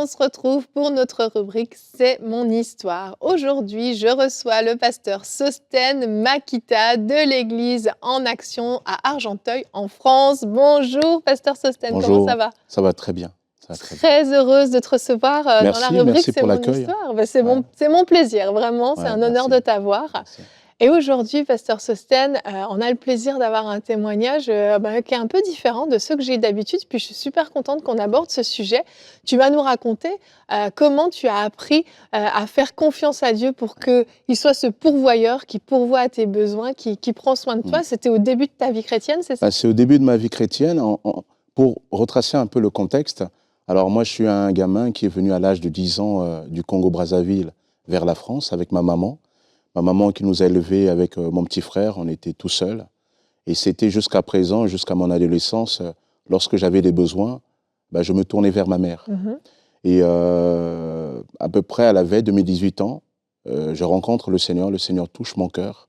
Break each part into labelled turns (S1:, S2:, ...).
S1: se retrouve pour notre rubrique C'est mon histoire. Aujourd'hui, je reçois le pasteur Sostène Makita de l'église En Action à Argenteuil en France. Bonjour pasteur Sostène,
S2: Bonjour,
S1: comment ça va?
S2: ça va très bien. Ça va très bien.
S1: Très heureuse de te recevoir dans la rubrique
S2: Merci
S1: C'est
S2: pour
S1: mon
S2: l'accueil.
S1: histoire. C'est mon plaisir, vraiment, c'est
S2: Ouais,
S1: un honneur
S2: merci.
S1: de t'avoir.
S2: Merci.
S1: Et aujourd'hui, pasteur Sostène, on a le plaisir d'avoir un témoignage qui est un peu différent de ceux que j'ai d'habitude. Puis je suis super contente qu'on aborde ce sujet. Tu vas nous raconter comment tu as appris à faire confiance à Dieu pour qu'il soit ce pourvoyeur qui pourvoit à tes besoins, qui prend soin de toi. C'était au début de ta vie chrétienne, c'est ça?
S2: C'est au début de ma vie chrétienne. Pour retracer un peu le contexte, alors moi je suis un gamin qui est venu à l'âge de 10 ans du Congo-Brazzaville vers la France avec ma maman. Ma maman qui nous a élevés avec mon petit frère, on était tout seuls. Et c'était jusqu'à présent, jusqu'à mon adolescence, lorsque j'avais des besoins, je me tournais vers ma mère. Et à peu près à la veille de mes 18 ans, je rencontre le Seigneur touche mon cœur.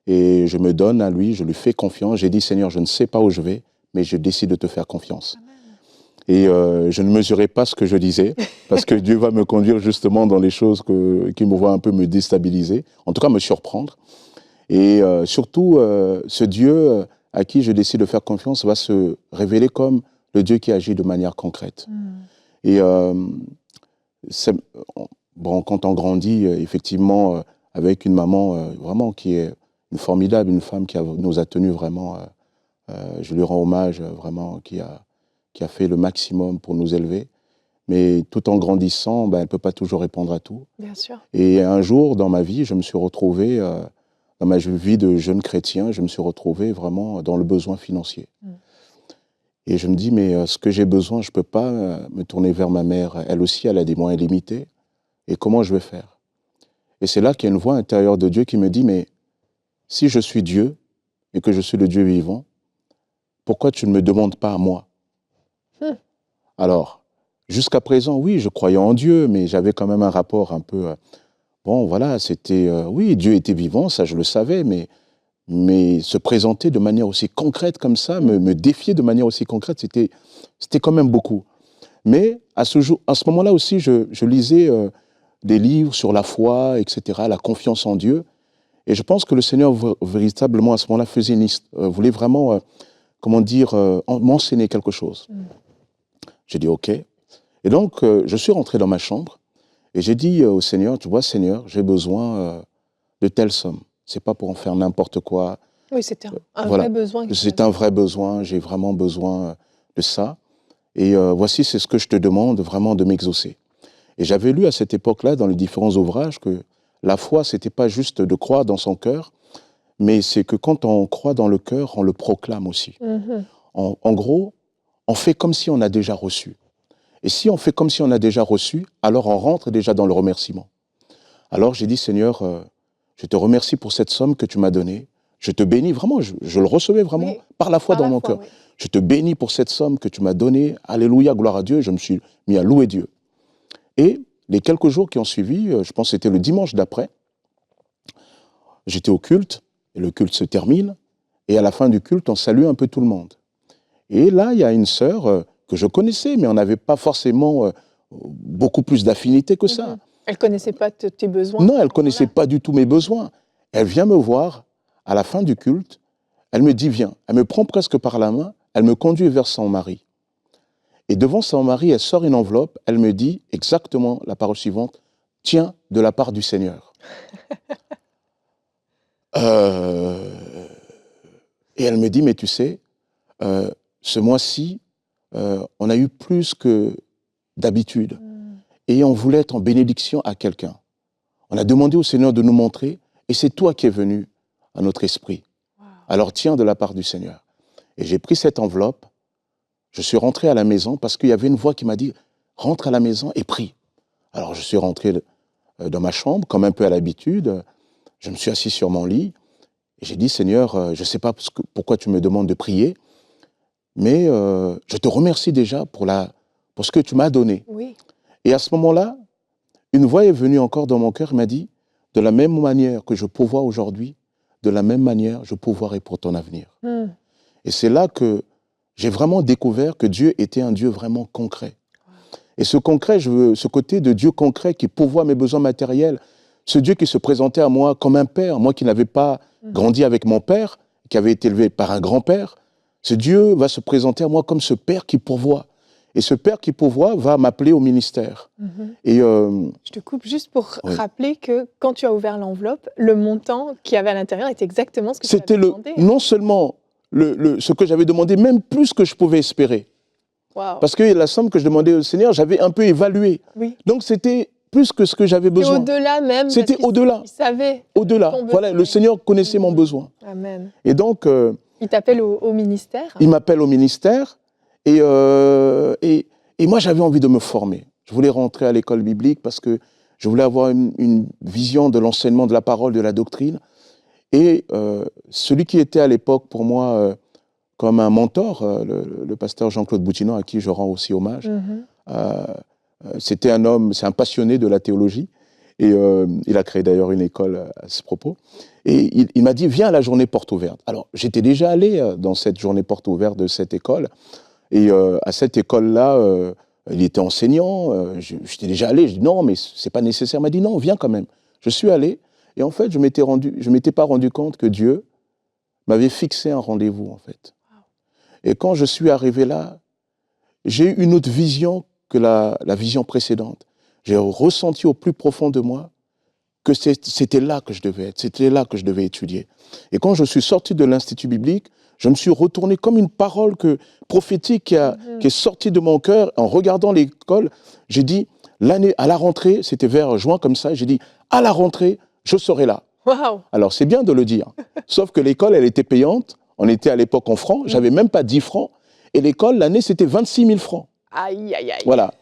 S2: Et je me donne à lui, je lui fais confiance. J'ai dit, Seigneur, je ne sais pas où je vais, mais je décide de te faire confiance. Amen. Et je ne mesurais pas ce que je disais, parce que Dieu va me conduire justement dans les choses qui me voient un peu me déstabiliser, en tout cas me surprendre. Et surtout, ce Dieu à qui je décide de faire confiance va se révéler comme le Dieu qui agit de manière concrète. Et quand on grandit, effectivement, avec une maman vraiment qui est une formidable, une femme qui nous a tenus vraiment, je lui rends hommage, vraiment, qui a fait le maximum pour nous élever. Mais tout en grandissant, elle ne peut pas toujours répondre à tout.
S1: Bien sûr.
S2: Et un jour, dans ma vie, je me suis retrouvé, dans ma vie de jeune chrétien, je me suis retrouvé vraiment dans le besoin financier. Et je me dis, mais ce que j'ai besoin, je ne peux pas me tourner vers ma mère. Elle aussi, elle a des moyens limités. Et comment je vais faire? Et c'est là qu'il y a une voix intérieure de Dieu qui me dit, mais si je suis Dieu et que je suis le Dieu vivant, pourquoi tu ne me demandes pas à moi? Alors, jusqu'à présent, oui, je croyais en Dieu, mais j'avais quand même un rapport un peu... oui, Dieu était vivant, ça je le savais, mais se présenter de manière aussi concrète comme ça, me défier de manière aussi concrète, c'était quand même beaucoup. Mais à ce moment-là aussi, je lisais des livres sur la foi, etc., la confiance en Dieu. Et je pense que le Seigneur, véritablement, à ce moment-là, voulait vraiment, m'enseigner quelque chose. J'ai dit, OK. Et donc, je suis rentré dans ma chambre et j'ai dit au Seigneur, tu vois, Seigneur, j'ai besoin de telle somme. C'est pas pour en faire n'importe quoi.
S1: Oui, c'était un vrai besoin.
S2: C'est un vrai besoin, j'ai vraiment besoin de ça. Et voici, c'est ce que je te demande vraiment de m'exaucer. Et j'avais lu à cette époque-là, dans les différents ouvrages, que la foi, c'était pas juste de croire dans son cœur, mais c'est que quand on croit dans le cœur, on le proclame aussi. En gros, on fait comme si on a déjà reçu. Et si on fait comme si on a déjà reçu, alors on rentre déjà dans le remerciement. Alors j'ai dit, Seigneur, je te remercie pour cette somme que tu m'as donnée. Je te bénis vraiment, je le recevais vraiment par la foi dans mon cœur. Oui. Je te bénis pour cette somme que tu m'as donnée. Alléluia, gloire à Dieu. Je me suis mis à louer Dieu. Et les quelques jours qui ont suivi, je pense que c'était le dimanche d'après, j'étais au culte, et le culte se termine, et à la fin du culte, on salue un peu tout le monde. Et là, il y a une sœur que je connaissais, mais on n'avait pas forcément beaucoup plus d'affinité que ça.
S1: Elle ne connaissait pas tes besoins?
S2: Non, elle ne connaissait pas du tout mes besoins. Elle vient me voir à la fin du culte, elle me dit, viens. Elle me prend presque par la main, elle me conduit vers son mari. Et devant son mari, elle sort une enveloppe, elle me dit exactement la parole suivante, tiens, de la part du Seigneur. Et elle me dit, mais tu sais, ce mois-ci, on a eu plus que d'habitude. Et on voulait être en bénédiction à quelqu'un. On a demandé au Seigneur de nous montrer, et c'est toi qui es venu à notre esprit. Wow. Alors tiens de la part du Seigneur. Et j'ai pris cette enveloppe, je suis rentré à la maison parce qu'il y avait une voix qui m'a dit, rentre à la maison et prie. Alors je suis rentré dans ma chambre, comme un peu à l'habitude, je me suis assis sur mon lit, et j'ai dit, Seigneur, je ne sais pas pourquoi tu me demandes de prier, mais je te remercie déjà pour ce que tu m'as donné.
S1: Oui.
S2: Et à ce moment-là, une voix est venue encore dans mon cœur, m'a dit, de la même manière que je pourvois aujourd'hui, de la même manière je pourvoirai pour ton avenir. Et c'est là que j'ai vraiment découvert que Dieu était un Dieu vraiment concret. Wow. Et ce concret, ce côté de Dieu concret qui pourvoit mes besoins matériels, ce Dieu qui se présentait à moi comme un père, moi qui n'avais pas grandi avec mon père, qui avait été élevé par un grand-père, ce Dieu va se présenter à moi comme ce père qui pourvoit. Et ce père qui pourvoit va m'appeler au ministère. Et
S1: Je te coupe juste pour rappeler que quand tu as ouvert l'enveloppe, le montant qu'il y avait à l'intérieur était exactement ce que tu avais demandé.
S2: C'était non seulement ce que j'avais demandé, même plus que je pouvais espérer.
S1: Wow.
S2: Parce que la somme que je demandais au Seigneur, j'avais un peu évalué.
S1: Oui.
S2: Donc c'était plus que ce que j'avais besoin.
S1: C'était au-delà même.
S2: C'était au-delà.
S1: Il savait.
S2: Au-delà. Voilà, le Seigneur connaissait mon besoin.
S1: Amen.
S2: Et donc...
S1: il t'appelle au ministère.
S2: Il m'appelle au ministère. Et moi, j'avais envie de me former. Je voulais rentrer à l'école biblique parce que je voulais avoir une vision de l'enseignement de la parole, de la doctrine. Et celui qui était à l'époque pour moi comme un mentor, le pasteur Jean-Claude Boutinon, à qui je rends aussi hommage, c'était un homme, c'est un passionné de la théologie. Et il a créé d'ailleurs une école à ce propos. Et il m'a dit, viens à la journée porte ouverte. Alors, j'étais déjà allé dans cette journée porte ouverte de cette école. Et à cette école-là, il était enseignant. J'étais déjà allé. Je dis, non, mais c'est pas nécessaire. Il m'a dit, non, viens quand même. Je suis allé. Et en fait, je m'étais pas rendu compte que Dieu m'avait fixé un rendez-vous, en fait. Et quand je suis arrivé là, j'ai eu une autre vision que la vision précédente. J'ai ressenti au plus profond de moi que c'était là que je devais être, c'était là que je devais étudier. Et quand je suis sorti de l'Institut biblique, je me suis retourné comme une parole prophétique qui est sortie de mon cœur. En regardant l'école, j'ai dit, à la rentrée, c'était vers juin comme ça, j'ai dit, à la rentrée, je serai là.
S1: Wow.
S2: Alors c'est bien de le dire, sauf que l'école, elle était payante. On était à l'époque en francs, j'avais même pas 10 francs. Et l'école, l'année, c'était 26 000 francs.
S1: Aïe, aïe, aïe.
S2: Voilà.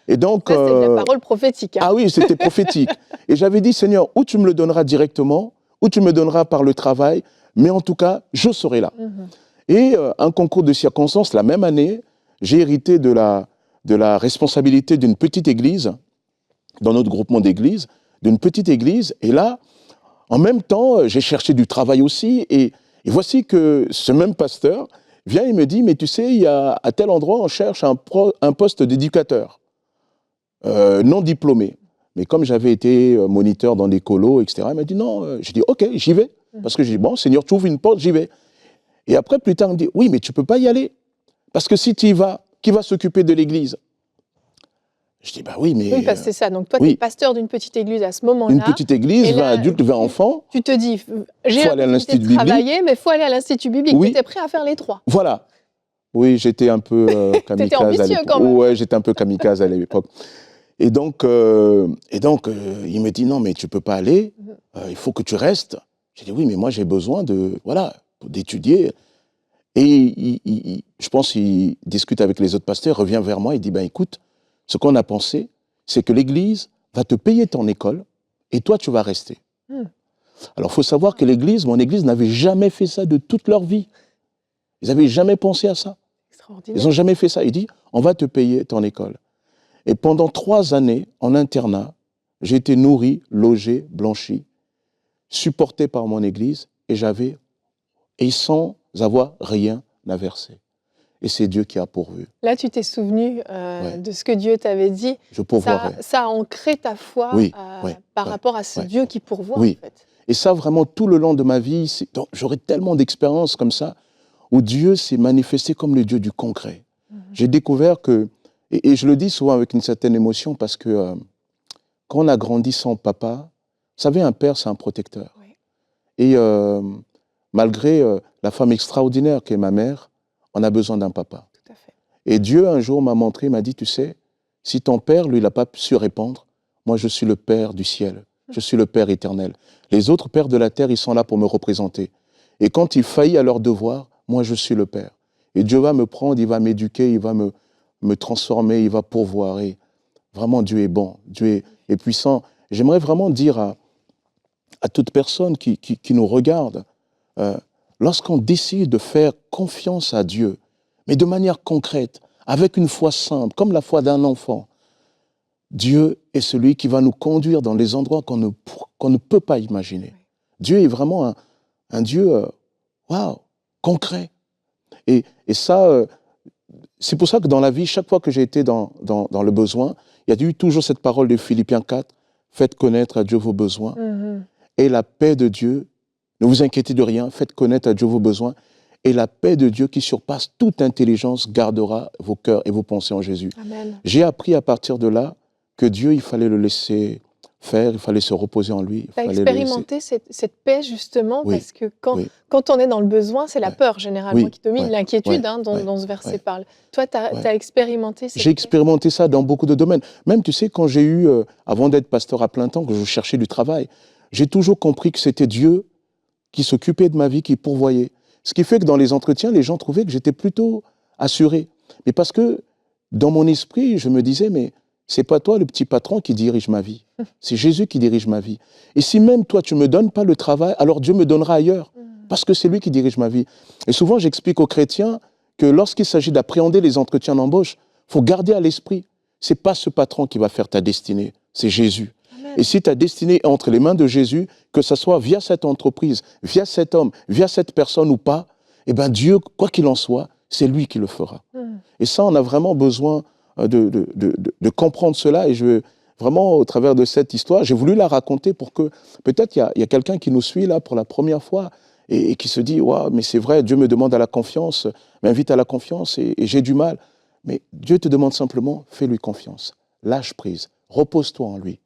S2: Et donc,
S1: c'est de la parole prophétique. Hein.
S2: Ah oui, c'était prophétique. Et j'avais dit, Seigneur, ou tu me le donneras directement, ou tu me le donneras par le travail, mais en tout cas, je serai là. Et un concours de circonstances, la même année, j'ai hérité de la responsabilité d'une petite église, dans notre groupement d'églises, d'une petite église. Et là, en même temps, j'ai cherché du travail aussi. Et voici que ce même pasteur vient et me dit, mais tu sais, il y a, à tel endroit, on cherche un poste d'éducateur. Non diplômé. Mais comme j'avais été moniteur dans des colos, etc., il m'a dit non. J'ai dit ok, j'y vais. Parce que j'ai dit bon, Seigneur, tu ouvres une porte, j'y vais. Et après, plus tard, il me dit oui, mais tu ne peux pas y aller. Parce que si tu y vas, qui va s'occuper de l'église? Je dis bah oui, mais.
S1: Oui, parce que c'est ça. Donc toi, tu es pasteur d'une petite église à ce moment-là.
S2: Une petite église, 20 adultes, 20 enfants.
S1: Tu te dis, j'ai l'opportunité de travailler, mais il faut aller à l'Institut biblique. Tu étais prêt à faire les trois.
S2: Voilà. Oui, j'étais un peu kamikaze.
S1: T'étais ambitieux quand même.
S2: Ouais, j'étais un peu kamikaze à l'époque. Et donc, il me dit, non, mais tu ne peux pas aller, il faut que tu restes. J'ai dit, oui, mais moi, j'ai besoin d'étudier. Et je pense qu'il discute avec les autres pasteurs, revient vers moi, il dit, ben écoute, ce qu'on a pensé, c'est que l'Église va te payer ton école et toi, tu vas rester. Alors, il faut savoir que mon Église n'avait jamais fait ça de toute leur vie. Ils n'avaient jamais pensé à ça. Ils n'ont jamais fait ça. Il dit, on va te payer ton école. Et pendant 3 années, en internat, j'ai été nourri, logé, blanchi, supporté par mon église, et sans avoir rien à verser. Et c'est Dieu qui a pourvu.
S1: Là, tu t'es souvenu de ce que Dieu t'avait dit.
S2: Je pourvoirai.
S1: Ça a ancré ta foi par rapport à ce Dieu qui pourvoit,
S2: oui.
S1: en fait.
S2: Et ça, vraiment, tout le long de ma vie, j'aurais tellement d'expériences comme ça, où Dieu s'est manifesté comme le Dieu du concret. J'ai découvert que, et je le dis souvent avec une certaine émotion, parce que quand on a grandi sans papa, vous savez, un père, c'est un protecteur. Oui. Et malgré la femme extraordinaire qu'est ma mère, on a besoin d'un papa.
S1: Tout à fait.
S2: Et Dieu, un jour, m'a montré, m'a dit, tu sais, si ton père, lui, n'a pas su répondre, moi, je suis le père du ciel. Je suis le père éternel. Les autres pères de la terre, ils sont là pour me représenter. Et quand ils faillissent à leur devoir, moi, je suis le père. Et Dieu va me prendre, il va m'éduquer, il va me transformer, il va pourvoir. Et vraiment, Dieu est bon, Dieu est puissant. J'aimerais vraiment dire à toute personne qui nous regarde, lorsqu'on décide de faire confiance à Dieu, mais de manière concrète, avec une foi simple, comme la foi d'un enfant, Dieu est celui qui va nous conduire dans les endroits qu'on ne peut pas imaginer. Dieu est vraiment un Dieu, concret. Et ça, c'est pour ça que dans la vie, chaque fois que j'ai été dans le besoin, il y a eu toujours cette parole de Philippiens 4, faites connaître à Dieu vos besoins, et la paix de Dieu, ne vous inquiétez de rien, faites connaître à Dieu vos besoins, et la paix de Dieu qui surpasse toute intelligence gardera vos cœurs et vos pensées en Jésus.
S1: Amen.
S2: J'ai appris à partir de là que Dieu, il fallait le laisser faire, il fallait se reposer en lui.
S1: Tu as expérimenté cette paix justement,
S2: Oui,
S1: parce que quand,
S2: oui.
S1: quand on est dans le besoin, c'est la
S2: Ouais.
S1: peur généralement
S2: Oui,
S1: qui domine,
S2: ouais,
S1: l'inquiétude
S2: ouais,
S1: dont ce verset
S2: ouais.
S1: parle. Toi, tu as,
S2: Ouais.
S1: expérimenté cette
S2: J'ai
S1: paix.
S2: expérimenté ça dans beaucoup de domaines. Même, tu sais, quand j'ai eu, avant d'être pasteur à plein temps, que je cherchais du travail, j'ai toujours compris que c'était Dieu qui s'occupait de ma vie, qui pourvoyait. Ce qui fait que dans les entretiens, les gens trouvaient que j'étais plutôt assuré. Mais parce que dans mon esprit, je me disais, mais c'est pas toi le petit patron qui dirige ma vie. C'est Jésus qui dirige ma vie. Et si même toi, tu me donnes pas le travail, alors Dieu me donnera ailleurs. Parce que c'est lui qui dirige ma vie. Et souvent, j'explique aux chrétiens que lorsqu'il s'agit d'appréhender les entretiens d'embauche, il faut garder à l'esprit, c'est pas ce patron qui va faire ta destinée, c'est Jésus.
S1: Amen.
S2: Et si ta destinée est entre les mains de Jésus, que ce soit via cette entreprise, via cet homme, via cette personne ou pas, eh bien Dieu, quoi qu'il en soit, c'est lui qui le fera. Et ça, on a vraiment besoin de comprendre cela. Et je veux vraiment, au travers de cette histoire, j'ai voulu la raconter pour que peut-être il y a quelqu'un qui nous suit là pour la première fois et qui se dit, waouh, mais c'est vrai, Dieu me demande à la confiance, m'invite à la confiance et j'ai du mal. Mais Dieu te demande simplement, fais-lui confiance, lâche prise, repose-toi en lui.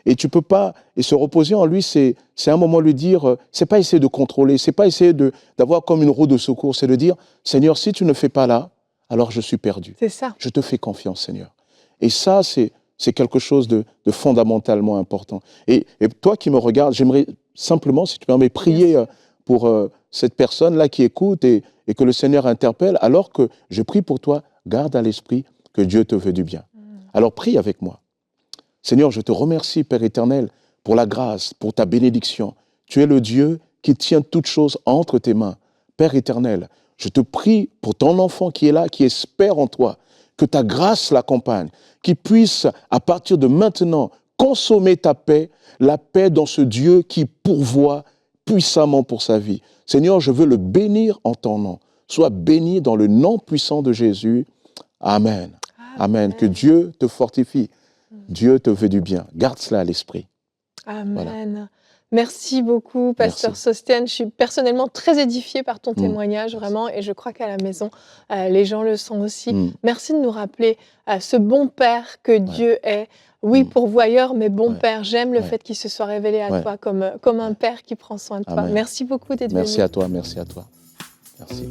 S2: Et tu peux pas, et se reposer en lui, c'est un moment lui dire, c'est pas essayer de contrôler, c'est pas essayer d'avoir comme une roue de secours, c'est de dire, Seigneur, si tu ne fais pas là, alors je suis perdu.
S1: C'est ça.
S2: Je te fais confiance, Seigneur. Et ça, c'est quelque chose de fondamentalement important. Et toi qui me regardes, j'aimerais simplement, si tu permets, prier pour cette personne-là qui écoute et que le Seigneur interpelle, alors que je prie pour toi, garde à l'esprit que Dieu te veut du bien. Alors prie avec moi. Seigneur, je te remercie, Père éternel, pour la grâce, pour ta bénédiction. Tu es le Dieu qui tient toutes choses entre tes mains. Père éternel, je te prie pour ton enfant qui est là, qui espère en toi, que ta grâce l'accompagne, qu'il puisse, à partir de maintenant, consommer ta paix, la paix dans ce Dieu qui pourvoit puissamment pour sa vie. Seigneur, je veux le bénir en ton nom. Sois béni dans le nom puissant de Jésus. Amen. Amen. Que Dieu te fortifie. Dieu te veut du bien. Garde cela à l'esprit.
S1: Amen.
S2: Voilà.
S1: Merci beaucoup, Pasteur Sosten. Je suis personnellement très édifiée par ton témoignage,
S2: Merci.
S1: vraiment, et je crois qu'à la maison, les gens le sont aussi. Merci de nous rappeler ce bon Père que Dieu est. Oui, pourvoyeur, mais bon Père. J'aime le fait qu'il se soit révélé à toi comme un Père qui prend soin de toi.
S2: Amen.
S1: Merci beaucoup d'être venu.
S2: Merci à toi, merci à toi. Merci.